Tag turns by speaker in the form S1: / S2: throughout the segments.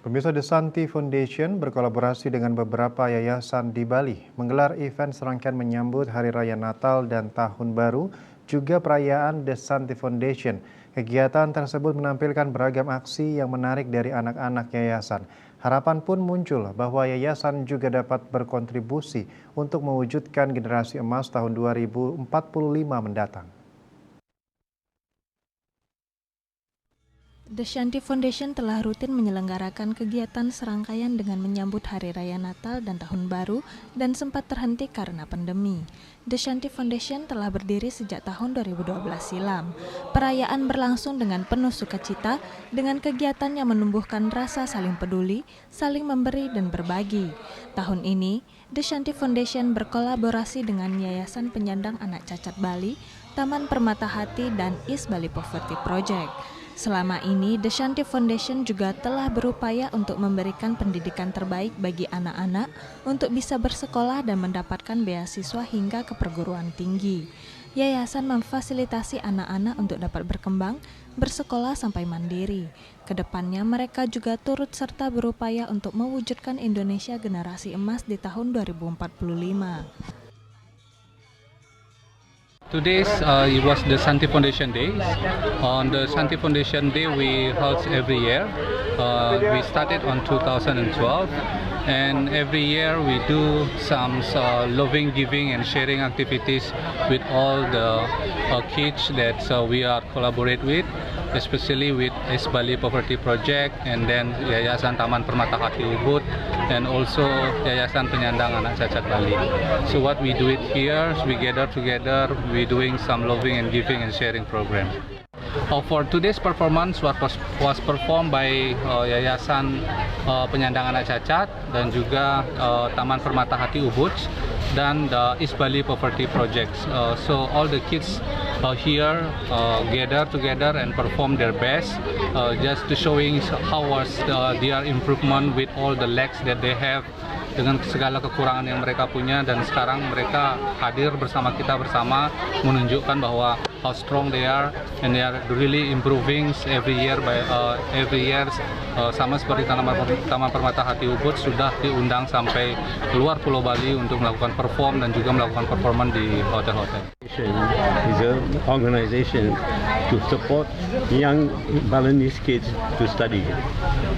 S1: Pemirsa The Santi Foundation berkolaborasi dengan beberapa yayasan di Bali menggelar event serangkaian menyambut Hari Raya Natal dan Tahun Baru, juga perayaan The Santi Foundation. Kegiatan tersebut menampilkan beragam aksi yang menarik dari anak-anak yayasan. Harapan pun muncul bahwa yayasan juga dapat berkontribusi untuk mewujudkan generasi emas tahun 2045 mendatang.
S2: The Santi Foundation telah rutin menyelenggarakan kegiatan serangkaian dengan menyambut Hari Raya Natal dan Tahun Baru dan sempat terhenti karena pandemi. The Santi Foundation telah berdiri sejak tahun 2012 silam. Perayaan berlangsung dengan penuh sukacita dengan kegiatan yang menumbuhkan rasa saling peduli, saling memberi dan berbagi. Tahun ini, The Santi Foundation berkolaborasi dengan Yayasan Penyandang Anak Cacat Bali, Taman Permata Hati, dan East Bali Poverty Project. Selama ini, The Santi Foundation juga telah berupaya untuk memberikan pendidikan terbaik bagi anak-anak untuk bisa bersekolah dan mendapatkan beasiswa hingga ke perguruan tinggi. Yayasan memfasilitasi anak-anak untuk dapat berkembang, bersekolah sampai mandiri. Kedepannya mereka juga turut serta berupaya untuk mewujudkan Indonesia generasi emas di tahun 2045.
S3: Today it was the Santi Foundation Day. On the Santi Foundation Day we hold every year. We started on 2012 and every year we do some loving, giving and sharing activities with all the kids that we are collaborate with, especially with East Bali Poverty Project and then Yayasan Taman Permata Hati Ubud and also Yayasan Penyandang Anak Cacat Bali. So what we do it here, we gather together, we doing some loving and giving and sharing program. For today's performance was performed by Yayasan Penyandang Anak Cacat dan juga Taman Permata Hati Ubud dan the East Bali Poverty Project. So all the kids here gather together and perform their best, just to showing how was their improvement with all the lacks that they have, dengan segala kekurangan yang mereka punya, dan sekarang mereka hadir bersama kita bersama menunjukkan bahwa how strong they are and they are really improving every year sama seperti Taman Permata Hati Ubud sudah diundang sampai keluar Pulau Bali untuk melakukan perform dan juga melakukan performan di hotel-hotel.
S4: Is an organization to support young Balinese kids to study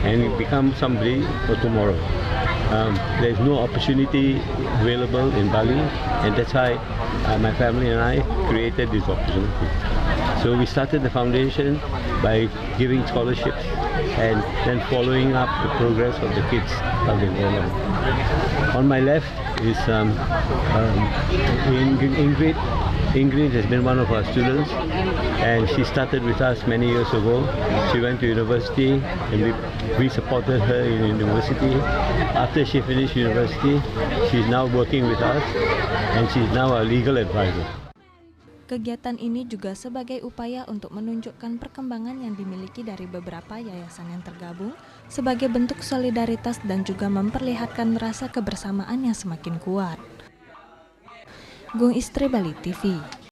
S4: and become somebody for tomorrow. There's no opportunity available in Bali, and that's why my family and I created this opportunity. So we started the foundation by giving scholarships and then following up the progress of the kids of the development. On my left is Ingrid. Ingrid has been one of our students, and she started with us many years ago. She went to university, and we supported her in university. After she finished university, she's now working with us, and she's now our legal advisor.
S2: Kegiatan ini juga sebagai upaya untuk menunjukkan perkembangan yang dimiliki dari beberapa yayasan yang tergabung sebagai bentuk solidaritas dan juga memperlihatkan rasa kebersamaan yang semakin kuat. Gung Istri, Bali TV.